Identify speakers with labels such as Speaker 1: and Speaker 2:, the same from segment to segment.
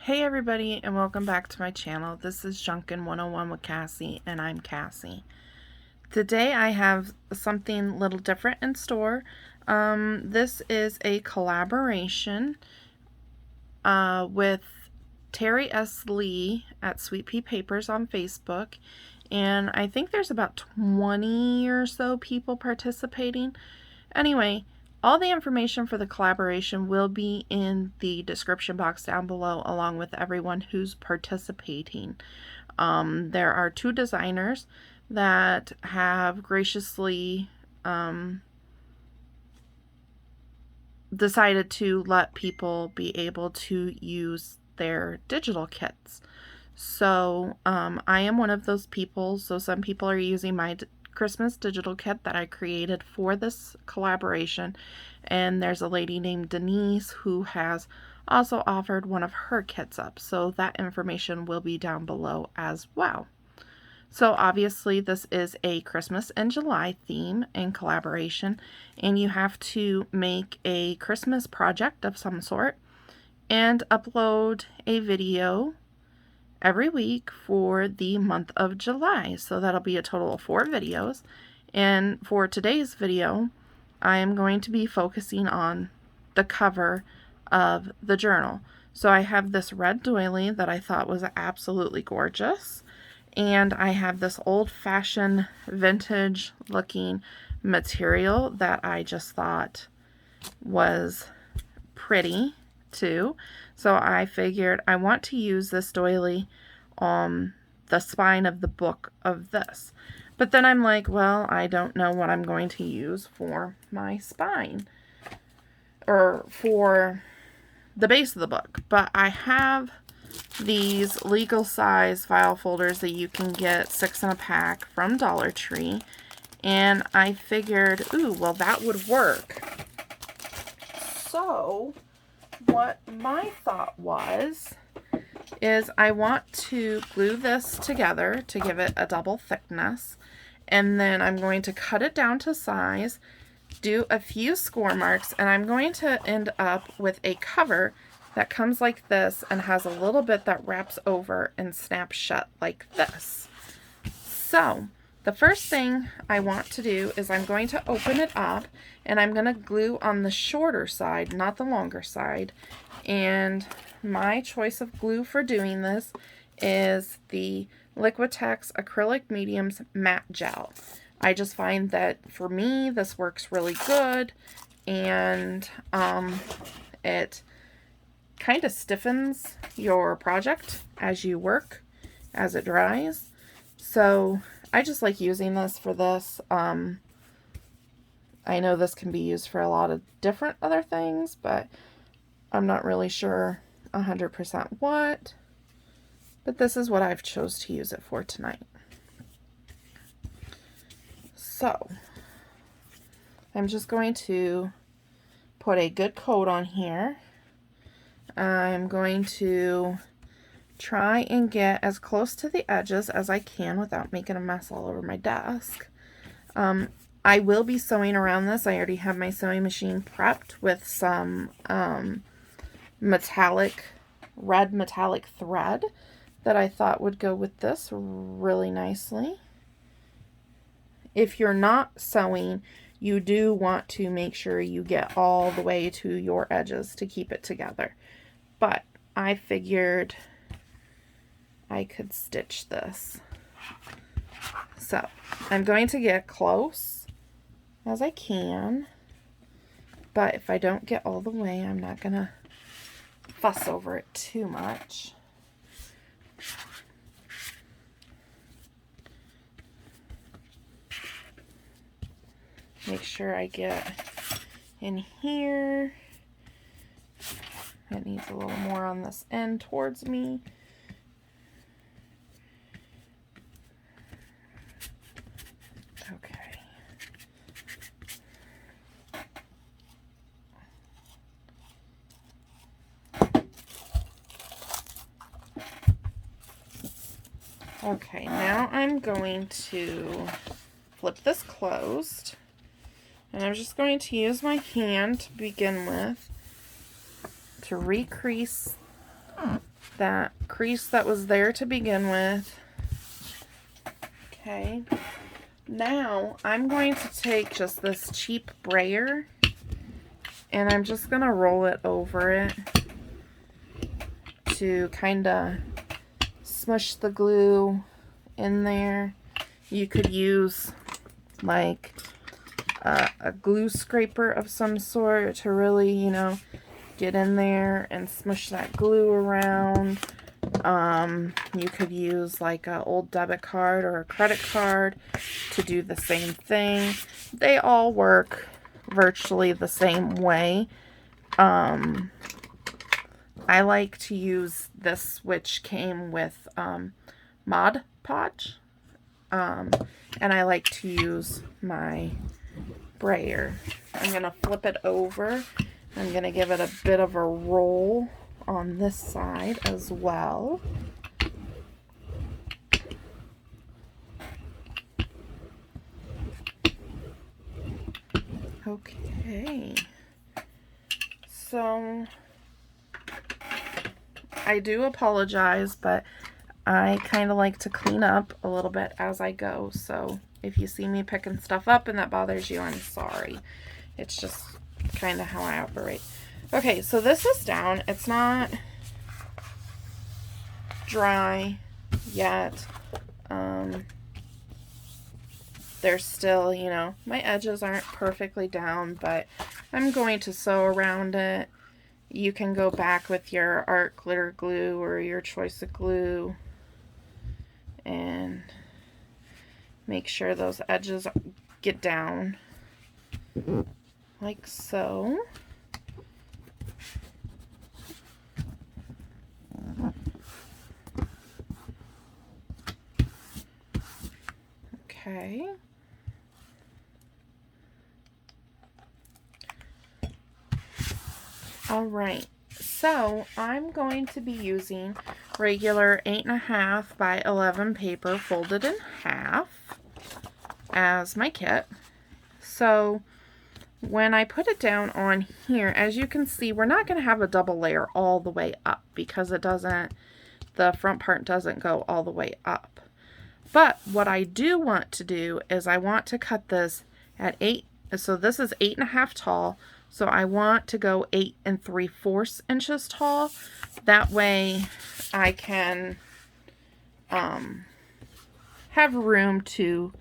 Speaker 1: Hey everybody, and welcome back to my channel. This is Junkin 101 with Cassie, and I'm Cassie. Today I have something a little different in store. This is a collaboration with Teri Lee at Sweet Pea Papers on Facebook, and I think there's about 20 or so people participating. Anyway, all the information for the collaboration will be in the description box down below, along with everyone who's participating. There are two designers that have graciously decided to let people be able to use their digital kits. So I am one of those people. So some people are using my Christmas digital kit that I created for this collaboration, and there's a lady named Denise who has also offered one of her kits up, so that information will be down below as well. So obviously this is a Christmas in July theme and collaboration, and you have to make a Christmas project of some sort and upload a video every week for the month of July. So that'll be a total of 4 videos. And for today's video, I am going to be focusing on the cover of the journal. So I have this red doily that I thought was absolutely gorgeous. And I have this old-fashioned vintage looking material that I just thought was pretty too. So I figured I want to use this doily on the spine of the book of this. But then I'm like, well, I don't know what I'm going to use for my spine or for the base of the book. But I have these legal size file folders that you can get 6 in a pack from Dollar Tree. And I figured, ooh, well, that would work. So what my thought was is I want to glue this together to give it a double thickness, and then I'm going to cut it down to size, do a few score marks, and I'm going to end up with a cover that comes like this and has a little bit that wraps over and snaps shut like this. So the first thing I want to do is I'm going to open it up, and I'm going to glue on the shorter side, not the longer side. And my choice of glue for doing this is the Liquitex Acrylic Mediums Matte Gel. I just find that for me this works really good, and it kind of stiffens your project as you work, as it dries. So I just like using this for this. I know this can be used for a lot of different other things, but I'm not really sure 100% what. But this is what I've chose to use it for tonight. So I'm just going to put a good coat on here. I'm going to try and get as close to the edges as I can without making a mess all over my desk. I will be sewing around this. I already have my sewing machine prepped with some red metallic thread that I thought would go with this really nicely. If you're not sewing, you do want to make sure you get all the way to your edges to keep it together. But I figured I could stitch this. So I'm going to get close as I can, but if I don't get all the way, I'm not gonna fuss over it too much. Make sure I get in here. It needs a little more on this end towards me. Okay. Okay, now I'm going to flip this closed, and I'm just going to use my hand to begin with to recrease that crease that was there to begin with. Okay. Now I'm going to take just this cheap brayer and I'm just going to roll it over it to kind of smush the glue in there. You could use like a glue scraper of some sort to really, you know, get in there and smush that glue around. You could use like an old debit card or a credit card to do the same thing. They all work virtually the same way. I like to use this, which came with Mod Podge. And I like to use my brayer. I'm going to flip it over. I'm going to give it a bit of a roll on this side as well. Okay. So I do apologize, but I kind of like to clean up a little bit as I go. So if you see me picking stuff up and that bothers you, I'm sorry. It's just kind of how I operate. Okay, so this is down. It's not dry yet. There's still, you know, my edges aren't perfectly down, but I'm going to sew around it. You can go back with your art glitter glue or your choice of glue and make sure those edges get down like so. Okay. All right, so I'm going to be using regular 8.5 by 11 paper folded in half as my kit. So when I put it down on here, as you can see, we're not going to have a double layer all the way up because it doesn't, the front part doesn't go all the way up. But what I do want to do is I want to cut this at 8, so this is 8.5 tall. So I want to go 8 3/4 inches tall. That way I can have room to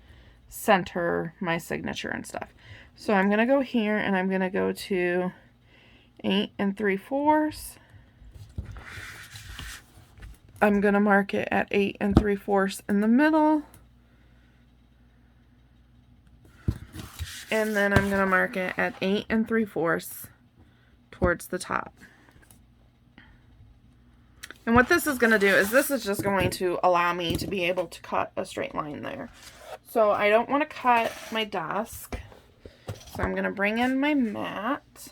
Speaker 1: center my signature and stuff. So I'm going to go here and I'm going to go to 8 3/4. I'm going to mark it at 8 3/4 in the middle. And then I'm going to mark it at 8 3/4 towards the top. And what this is going to do is this is just going to allow me to be able to cut a straight line there. So I don't want to cut my desk. So I'm going to bring in my mat.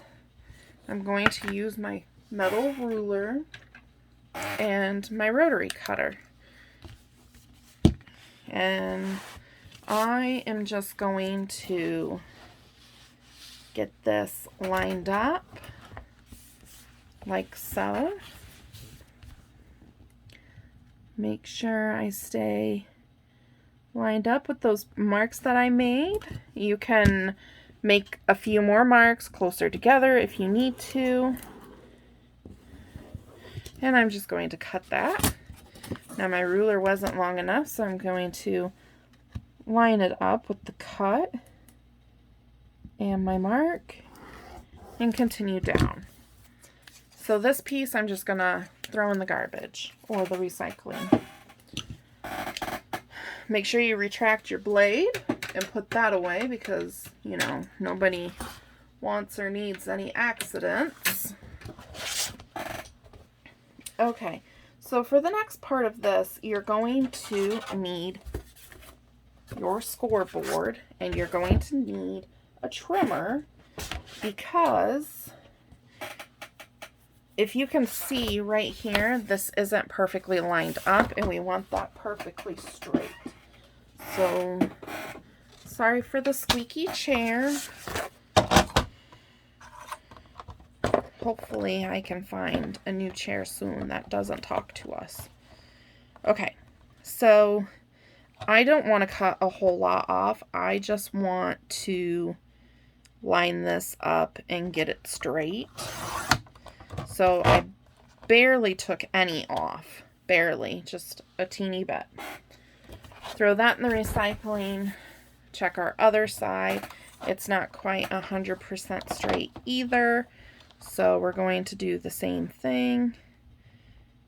Speaker 1: I'm going to use my metal ruler and my rotary cutter. And I am just going to get this lined up like so. Make sure I stay lined up with those marks that I made. You can make a few more marks closer together if you need to. And I'm just going to cut that. Now my ruler wasn't long enough, so I'm going to line it up with the cut and my mark and continue down. So this piece I'm just gonna throw in the garbage or the recycling. Make sure you retract your blade and put that away because, you know, nobody wants or needs any accidents. Okay, so for the next part of this, you're going to need your scoreboard and you're going to need a trimmer because if you can see right here, this isn't perfectly lined up and we want that perfectly straight. So, sorry for the squeaky chair. hopefully I can find a new chair soon that doesn't talk to us. Okay, so I don't want to cut a whole lot off. I just want to line this up and get it straight. So I barely took any off. Barely, just a teeny bit. Throw that in the recycling. Check our other side. It's not quite 100% straight either. So we're going to do the same thing.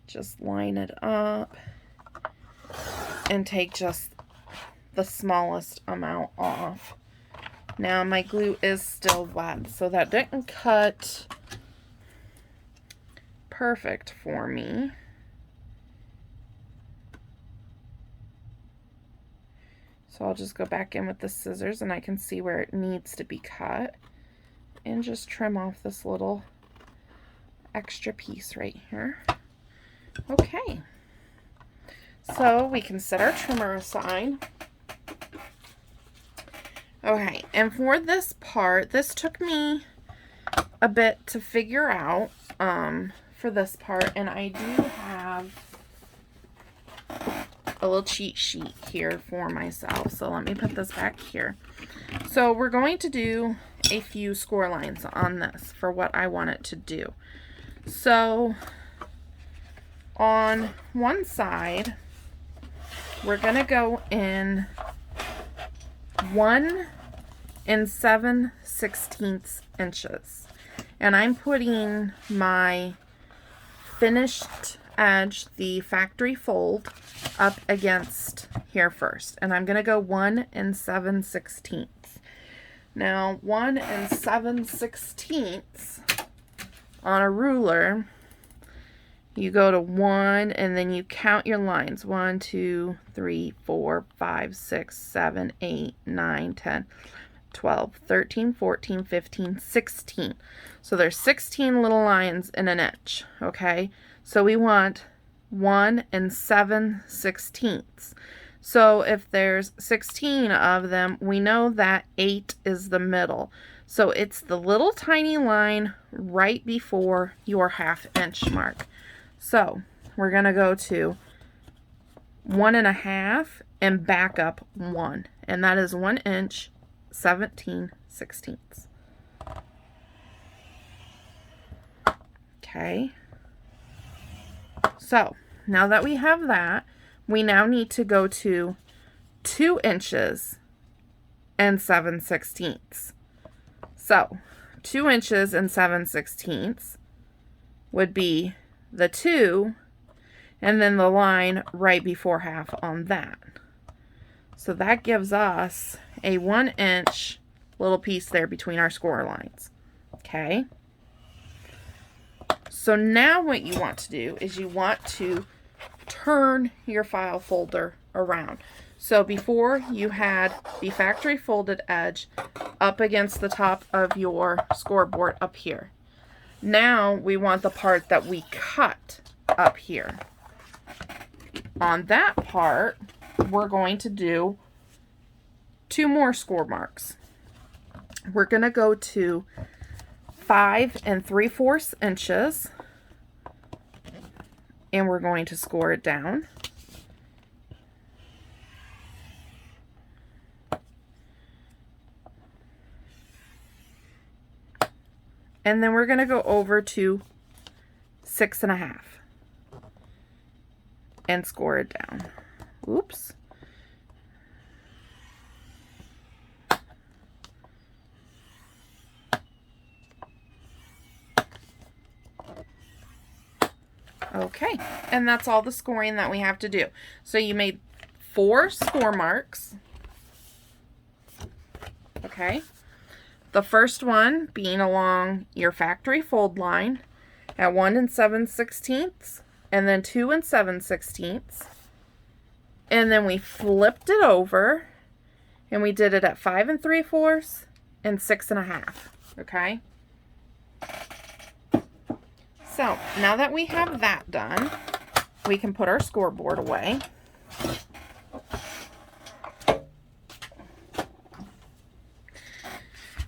Speaker 1: Just line it up and take just the smallest amount off. Now my glue is still wet, so that didn't cut perfect for me. So I'll just go back in with the scissors and I can see where it needs to be cut and just trim off this little extra piece right here. Okay, so we can set our trimmer aside. Okay, and for this part, this took me a bit to figure out for this part, and I do have a little cheat sheet here for myself. So let me put this back here. So we're going to do a few score lines on this for what I want it to do. So on one side, we're going to go in 1 7/16 inches. And I'm putting my finished edge, the factory fold, up against here first. And I'm going to go 1 7/16. Now 1 7/16 on a ruler, you go to 1 and then you count your lines. 1, 2, 3, 4, 5, 6, 7, 8, 9, 10, 12, 13, 14, 15, 16. So there's 16 little lines in an inch, okay? So we want 1 7/16. So if there's 16 of them, we know that 8 is the middle. So it's the little tiny line right before your 1/2 inch mark. So we're going to go to 1 1/2 and back up 1. And that is 1 inch, 17/16. Okay. So now that we have that, we now need to go to 2 inches and 7/16. So 2 inches and 7/16 would be the 2 and then the line right before 1/2 on that. So that gives us a 1 inch little piece there between our score lines. Okay. So now what you want to do is you want to turn your file folder around. So before you had the factory folded edge up against the top of your scoreboard up here. Now we want the part that we cut up here. On that part, we're going to do 2 more score marks. We're going to go to 5 3/4 inches and we're going to score it down. And then we're going to go over to 6 1/2 and score it down. Oops. Okay, and that's all the scoring that we have to do. So you made 4 score marks. Okay. The first one being along your factory fold line at 1 7/16, and then 2 7/16. And then we flipped it over and we did it at 5 3/4 and 6 1/2. Okay. So now that we have that done, we can put our scoreboard away.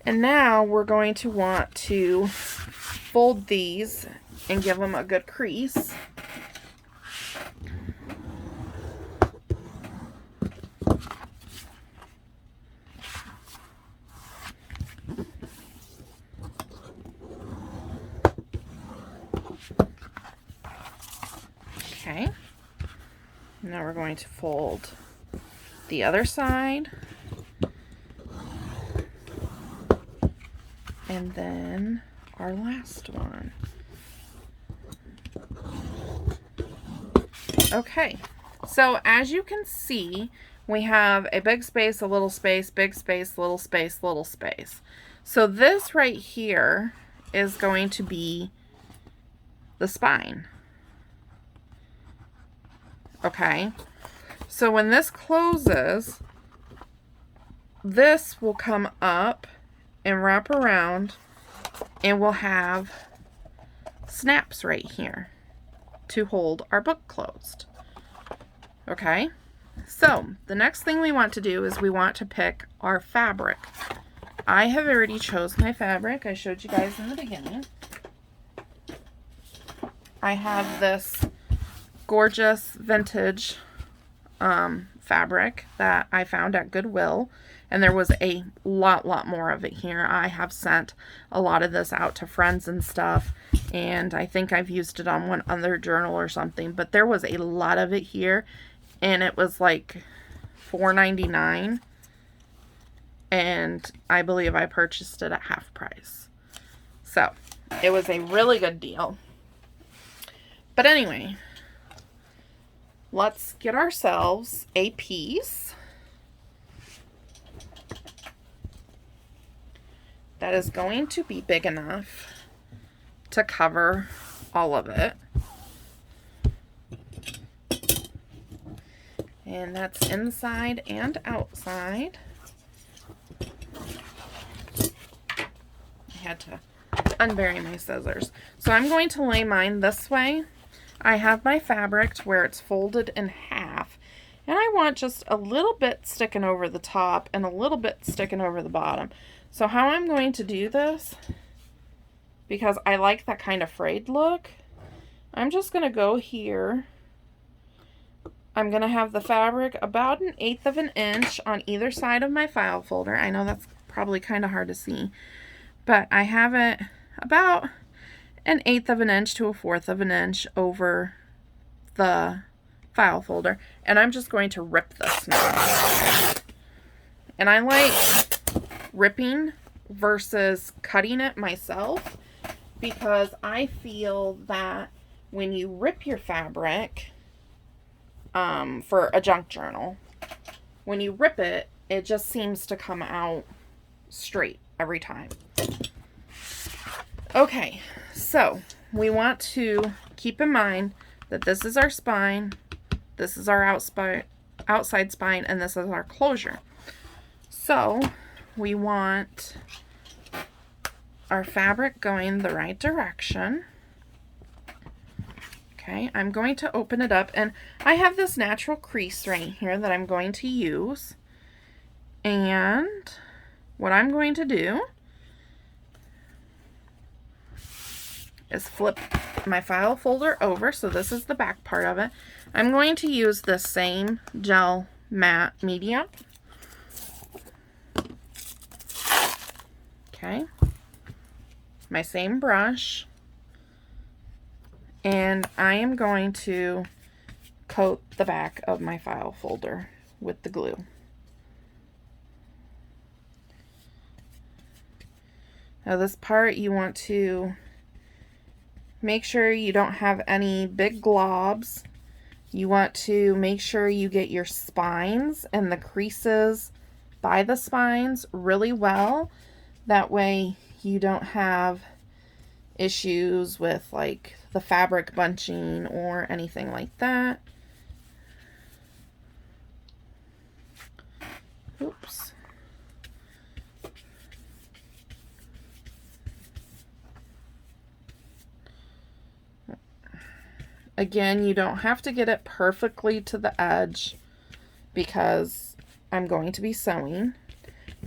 Speaker 1: And now we're going to want to fold these and give them a good crease. Okay, now we're going to fold the other side, and then our last one. Okay, so as you can see, we have a big space, a little space, big space, little space, little space. So this right here is going to be the spine. Okay, so when this closes, this will come up and wrap around, and we'll have snaps right here to hold our book closed. Okay, so the next thing we want to do is we want to pick our fabric. I have already chose my fabric. I showed you guys in the beginning. I have this gorgeous vintage fabric that I found at Goodwill, and there was a lot more of it here. I have sent a lot of this out to friends and stuff, and I think I've used it on one other journal or something, but there was a lot of it here, and it was like $4.99, and I believe I purchased it at half price. So it was a really good deal. But anyway, let's get ourselves a piece that is going to be big enough to cover all of it. And that's inside and outside. I had to unbury my scissors. So I'm going to lay mine this way. I have my fabric to where it's folded in half, and I want just a little bit sticking over the top and a little bit sticking over the bottom. So how I'm going to do this, because I like that kind of frayed look, I'm just going to go here. I'm going to have the fabric about 1/8 of an inch on either side of my file folder. I know that's probably kind of hard to see, but I have it about 1/8 of an inch to 1/4 of an inch over the file folder, and I'm just going to rip this now. And I like ripping versus cutting it myself, because I feel that when you rip your fabric for a junk journal, when you rip it, it just seems to come out straight every time. Okay, so we want to keep in mind that this is our spine, this is our outside spine, and this is our closure. So we want our fabric going the right direction. Okay, I'm going to open it up, and I have this natural crease right here that I'm going to use. And what I'm going to do is flip my file folder over, so this is the back part of it. I'm going to use the same gel matte medium. Okay, my same brush, and I am going to coat the back of my file folder with the glue. Now this part, you want to make sure you don't have any big globs. You want to make sure you get your spines and the creases by the spines really well. That way you don't have issues with like the fabric bunching or anything like that. Oops. Again, you don't have to get it perfectly to the edge because I'm going to be sewing.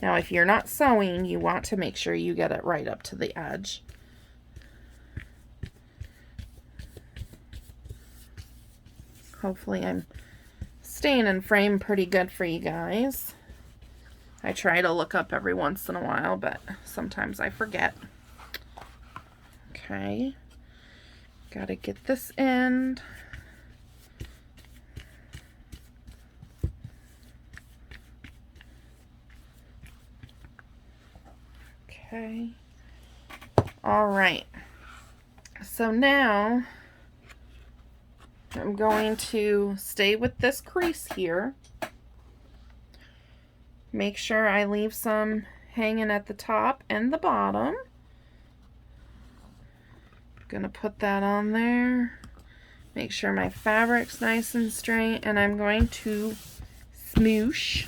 Speaker 1: Now, if you're not sewing, you want to make sure you get it right up to the edge. Hopefully I'm staying in frame pretty good for you guys. I try to look up every once in a while, but sometimes I forget. Okay. Gotta get this end. Okay. All right. So now I'm going to stay with this crease here. Make sure I leave some hanging at the top and the bottom. Gonna put that on there. Make sure my fabric's nice and straight, and I'm going to smoosh.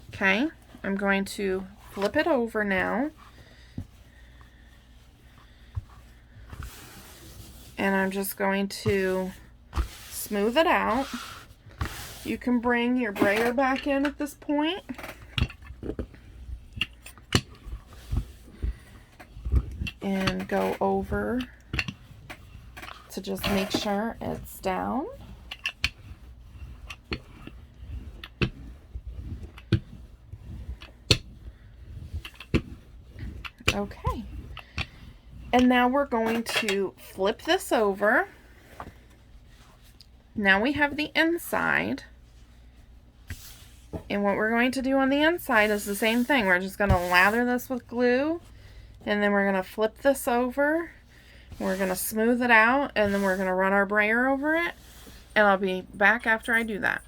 Speaker 1: Okay, I'm going to flip it over now. And I'm just going to smooth it out. You can bring your brayer back in at this point. And go over to just make sure it's down. Okay. And now we're going to flip this over. Now we have the inside. And what we're going to do on the inside is the same thing. We're just going to lather this with glue. And then we're going to flip this over. We're going to smooth it out. And then we're going to run our brayer over it. And I'll be back after I do that.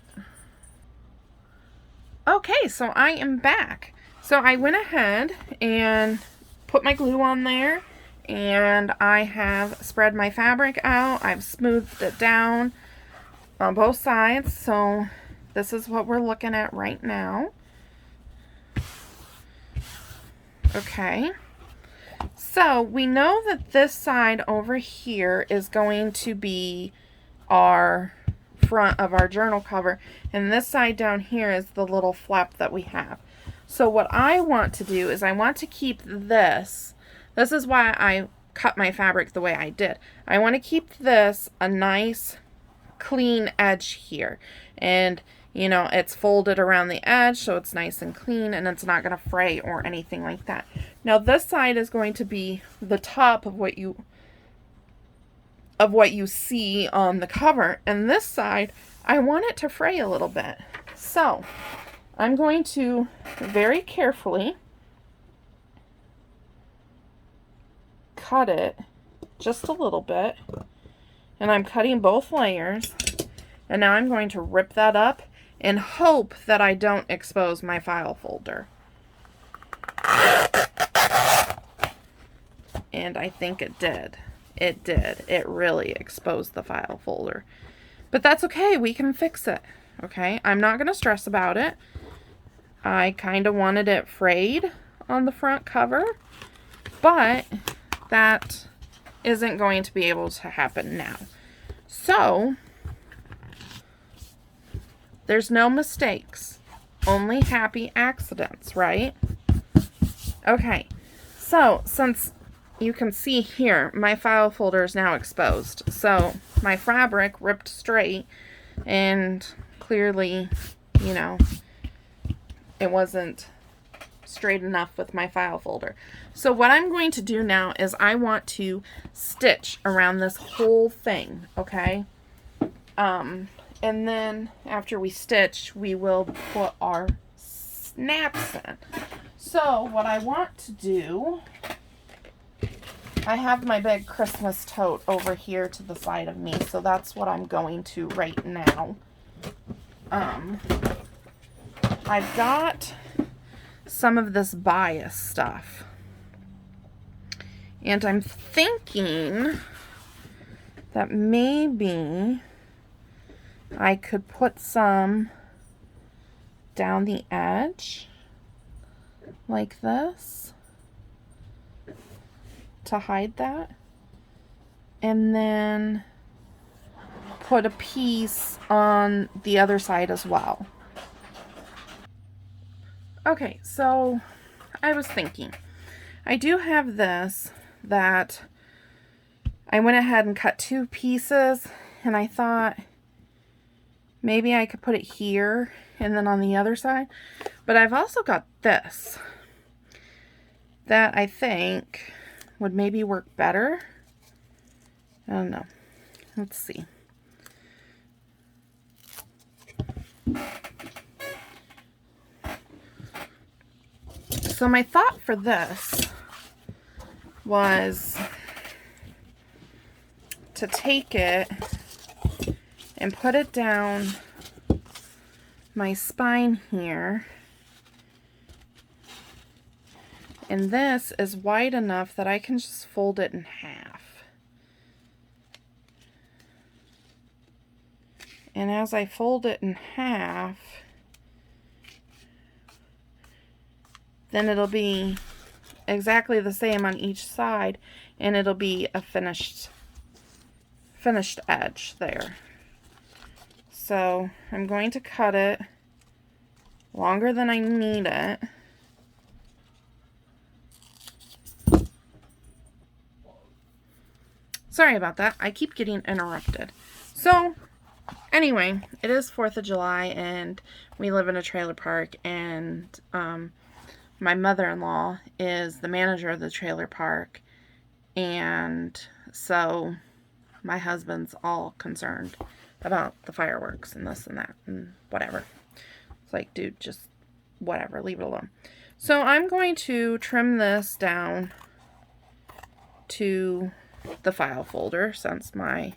Speaker 1: Okay, so I am back. So I went ahead and put my glue on there. And I have spread my fabric out. I've smoothed it down on both sides. So this is what we're looking at right now. Okay. So we know that this side over here is going to be our front of our journal cover. And this side down here is the little flap that we have. So what I want to do is I want to keep this. This is why I cut my fabric the way I did. I want to keep this a nice clean edge here. And you know, it's folded around the edge so it's nice and clean and it's not going to fray or anything like that. Now this side is going to be the top of what you see on the cover, and this side I want it to fray a little bit. So I'm going to very carefully cut it just a little bit, and I'm cutting both layers, and now I'm going to rip that up and hope that I don't expose my file folder. And I think it did. It did. It really exposed the file folder. But that's okay. We can fix it. Okay? I'm not going to stress about it. I kind of wanted it frayed on the front cover, but that isn't going to be able to happen now. So there's no mistakes, only happy accidents, right? Okay, so since you can see here, my file folder is now exposed. So my fabric ripped straight, and clearly, you know, it wasn't straight enough with my file folder. So what I'm going to do now is I want to stitch around this whole thing, okay? And then after we stitch, we will put our snaps in. So what I want to do, I have my big Christmas tote over here to the side of me, so that's what I'm going to right now. I've got some of this bias stuff, and I'm thinking that maybe I could put some down the edge like this to hide that, and then put a piece on the other side as well. Okay, so I was thinking, I do have this that I went ahead and cut 2 pieces, and I thought, maybe I could put it here and then on the other side. But I've also got this that I think would maybe work better. I don't know. Let's see. So my thought for this was to take it and put it down my spine here. And this is wide enough that I can just fold it in half. And as I fold it in half, then it'll be exactly the same on each side, and it'll be a finished edge there. So I'm going to cut it longer than I need it. Sorry about that. I keep getting interrupted. So anyway, it is 4th of July and we live in a trailer park, and my mother-in-law is the manager of the trailer park, and so my husband's all concerned about the fireworks and this and that and whatever. It's like, dude, just whatever, leave it alone. So I'm going to trim this down to the file folder since my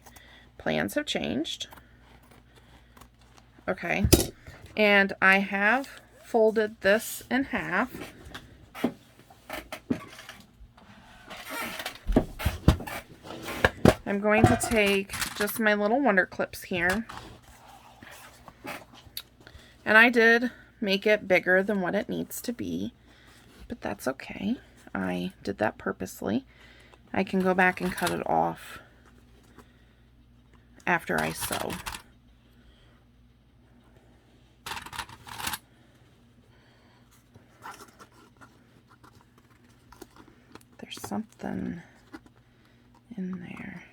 Speaker 1: plans have changed. Okay, and I have folded this in half. I'm going to take just my little wonder clips here, and I did make it bigger than what it needs to be, but that's okay. I did that purposely. I can go back and cut it off after I sew. There's something in there.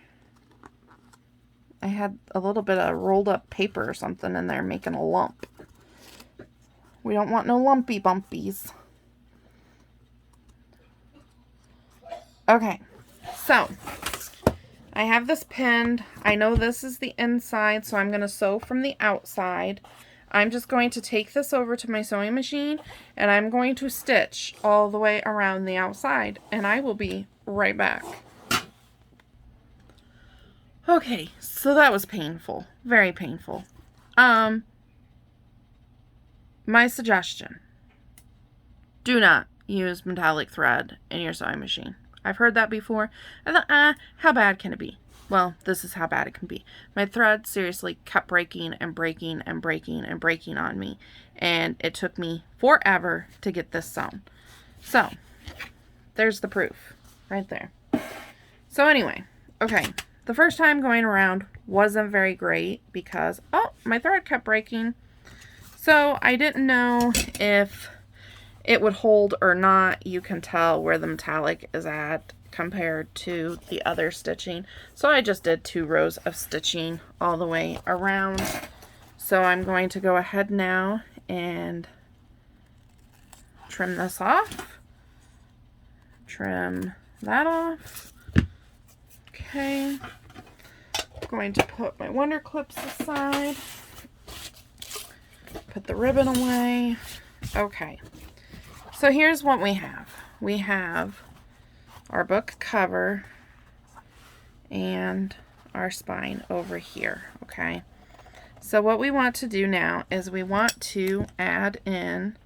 Speaker 1: I had a little bit of rolled up paper or something in there making a lump. We don't want no lumpy bumpies. Okay, so I have this pinned. I know this is the inside, so I'm going to sew from the outside. I'm just going to take this over to my sewing machine, and I'm going to stitch all the way around the outside, and I will be right back. Okay, so that was painful. Very painful. My suggestion: do not use metallic thread in your sewing machine. I've heard that before. I thought, how bad can it be? Well, this is how bad it can be. My thread seriously kept breaking and breaking and breaking and breaking on me, and it took me forever to get this sewn. So, there's the proof right there. So anyway, okay, the first time going around wasn't very great because, oh, my thread kept breaking. So I didn't know if it would hold or not. You can tell where the metallic is at compared to the other stitching. So I just did 2 rows of stitching all the way around. So I'm going to go ahead now and trim this off. Trim that off. Okay. I'm going to put my wonder clips aside. Put the ribbon away. Okay. So here's what we have. We have our book cover and our spine over here, okay? So what we want to do now is we want to add in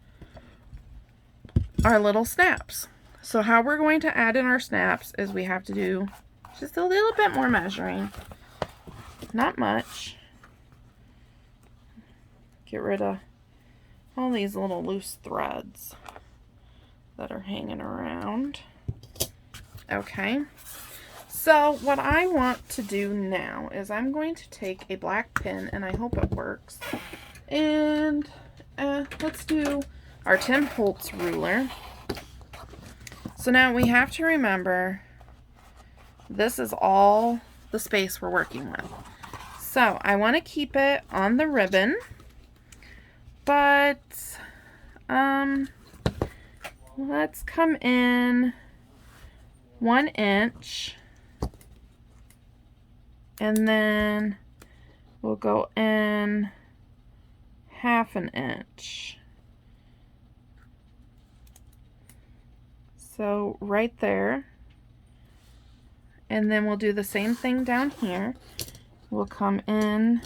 Speaker 1: our little snaps. So how we're going to add in our snaps is we have to do just a little bit more measuring. Not much. Get rid of all these little loose threads that are hanging around. Okay, so what I want to do now is I'm going to take a black pin, and I hope it works, and let's do our Tim Holtz ruler. So now we have to remember this is all the space we're working with. So I want to keep it on the ribbon, but let's come in 1 inch, and then we'll go in 1/2 inch. So right there. And then we'll do the same thing down here. We'll come in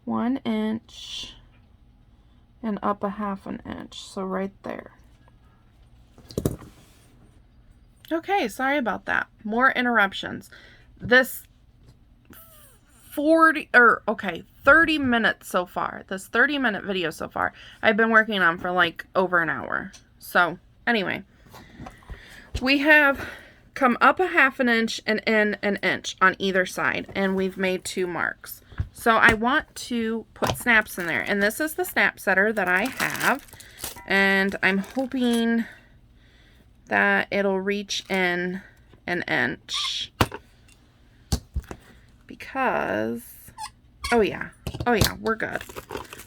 Speaker 1: 1 inch and up 1/2 inch. So right there. Okay, sorry about that. More interruptions. This 30 minutes so far. This 30-minute video so far, I've been working on for like over an hour. So anyway, we have come up 1/2 inch and in 1 inch on either side, and we've made 2 marks. So I want to put snaps in there, and this is the snap setter that I have, and I'm hoping that it'll reach in 1 inch, because oh yeah, we're good.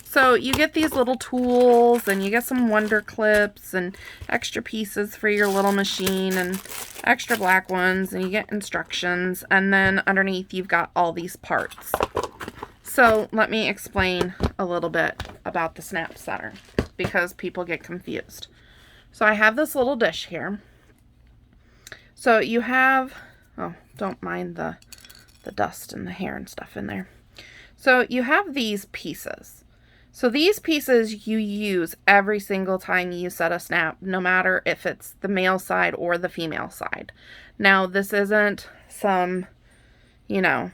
Speaker 1: So you get these little tools, and you get some wonder clips and extra pieces for your little machine and extra black ones, and you get instructions, and then underneath you've got all these parts. So let me explain a little bit about the snap setter, because people get confused. So I have this little dish here. So you have, oh, don't mind the dust and the hair and stuff in there. So you have these pieces. So these pieces you use every single time you set a snap, no matter if it's the male side or the female side. Now, this isn't some, you know,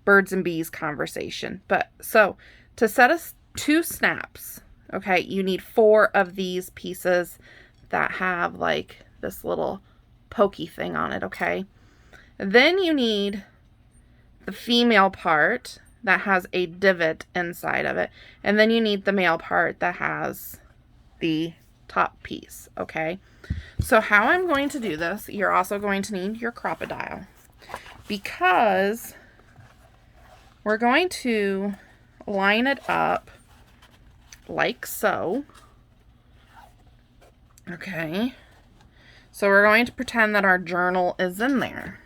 Speaker 1: birds and bees conversation. But so to set 2 snaps, okay, you need 4 of these pieces that have like this little pokey thing on it, okay? Then you need the female part that has a divot inside of it, and then you need the male part that has the top piece, okay? So how I'm going to do this, you're also going to need your crocodile, because we're going to line it up like so, okay? So we're going to pretend that our journal is in there,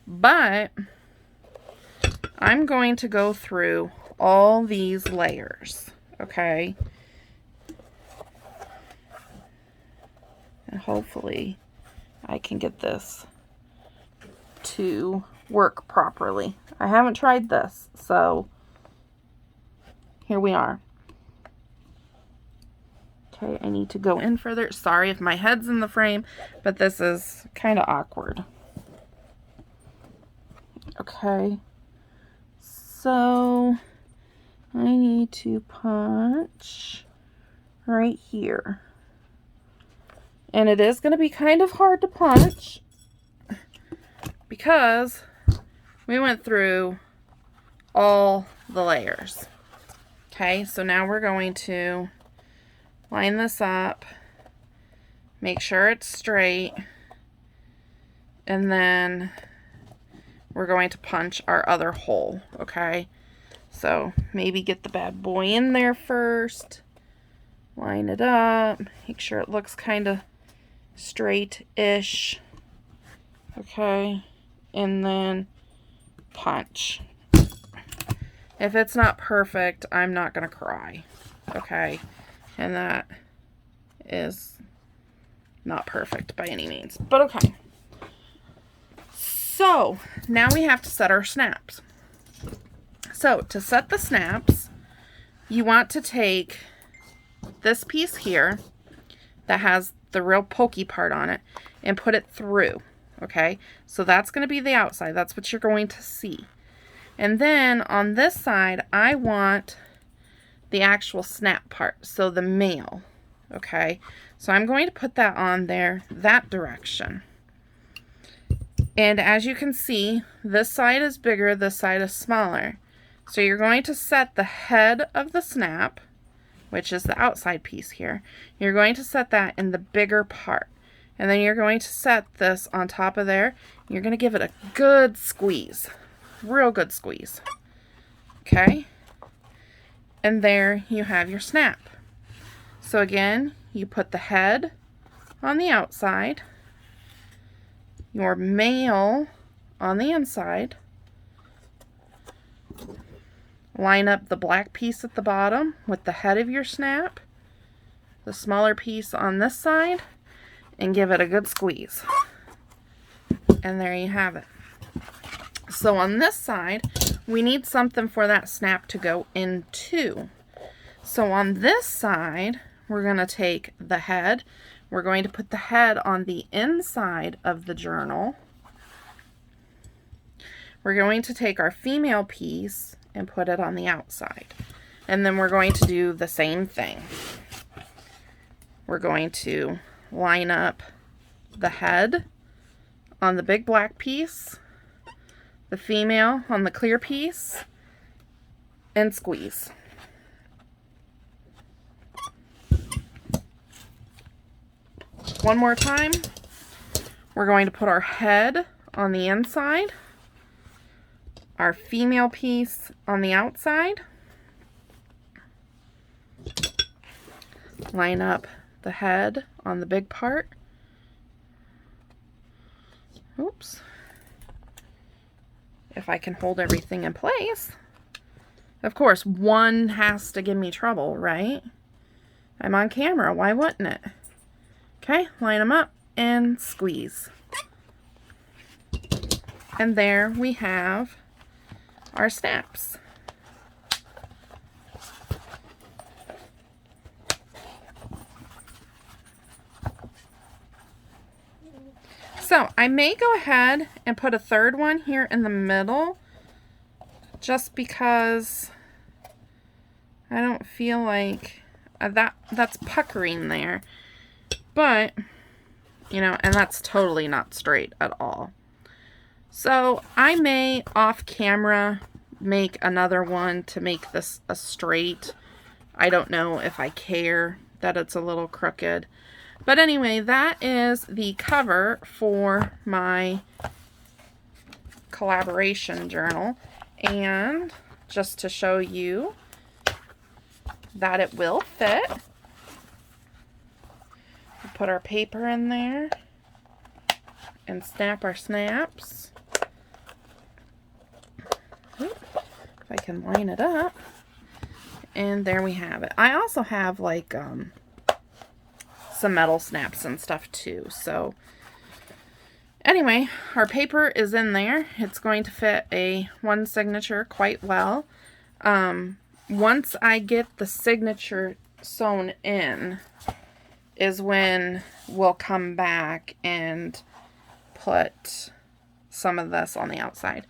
Speaker 1: but I'm going to go through all these layers, okay? And hopefully I can get this to work properly. I haven't tried this, so here we are. Okay, I need to go in further. Sorry if my head's in the frame, but this is kind of awkward. Okay. So I need to punch right here. And it is going to be kind of hard to punch because we went through all the layers. Okay, so now we're going to line this up, make sure it's straight, and then we're going to punch our other hole, okay? So maybe get the bad boy in there first, line it up, make sure it looks kind of straight-ish, okay? And then punch. If it's not perfect, I'm not going to cry, okay? And that is not perfect by any means, but okay. So now we have to set our snaps. So to set the snaps, you want to take this piece here that has the real pokey part on it and put it through, okay? So that's going to be the outside. That's what you're going to see. And then on this side, I want the actual snap part, so the male, okay? So I'm going to put that on there that direction. And as you can see, this side is bigger, this side is smaller. So you're going to set the head of the snap, which is the outside piece here. You're going to set that in the bigger part. And then you're going to set this on top of there. You're going to give it a good squeeze. Real good squeeze. Okay? And there you have your snap. So again, you put the head on the outside, your male on the inside, line up the black piece at the bottom with the head of your snap, the smaller piece on this side, and give it a good squeeze. And there you have it. So on this side, we need something for that snap to go into. So on this side, we're going to take the head. We're going to put the head on the inside of the journal. We're going to take our female piece and put it on the outside. And then we're going to do the same thing. We're going to line up the head on the big black piece, the female on the clear piece, and squeeze. One more time. We're going to put our head on the inside, our female piece on the outside, line up the head on the big part. Oops. If I can hold everything in place. Of course, one has to give me trouble, right? I'm on camera, why wouldn't it? Okay, line them up and squeeze. And there we have our snaps. So I may go ahead and put a third one here in the middle, just because I don't feel like that's puckering there. But, you know, and that's totally not straight at all. So I may off camera make another one to make this a straight. I don't know if I care that it's a little crooked. But anyway, that is the cover for my collaboration journal. And just to show you that it will fit, we'll put our paper in there and snap our snaps. If I can line it up. And there we have it. I also have like some metal snaps and stuff too. So anyway, our paper is in there. It's going to fit a one signature quite well. Once I get the signature sewn in is when we'll come back and put some of this on the outside.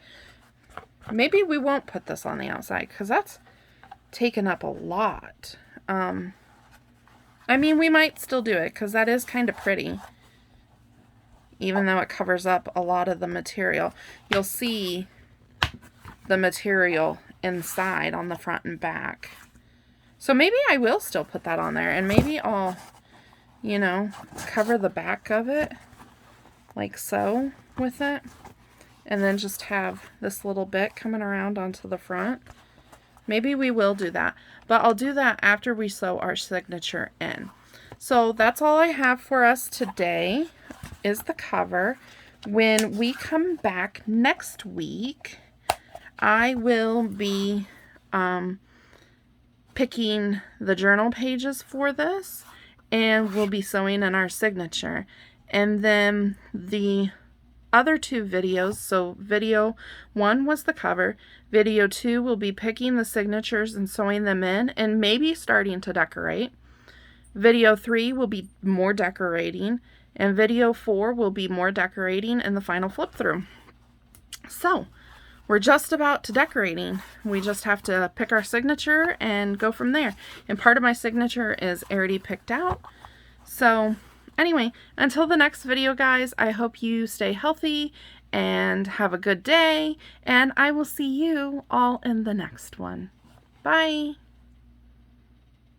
Speaker 1: Maybe we won't put this on the outside because that's taken up a lot. I mean, we might still do it because that is kind of pretty. Even though it covers up a lot of the material. You'll see the material inside on the front and back. So maybe I will still put that on there. And maybe I'll, you know, cover the back of it like so with it. And then just have this little bit coming around onto the front. Maybe we will do that. But I'll do that after we sew our signature in. So that's all I have for us today is the cover. When we come back next week, I will be picking the journal pages for this. And we'll be sewing in our signature. And then the other two videos, so video 1 was the cover, video 2 will be picking the signatures and sewing them in and maybe starting to decorate. Video 3 will be more decorating, and video 4 will be more decorating in the final flip through. So we're just about to decorating. We just have to pick our signature and go from there. And part of my signature is already picked out. So anyway, until the next video, guys, I hope you stay healthy and have a good day, and I will see you all in the next one. Bye!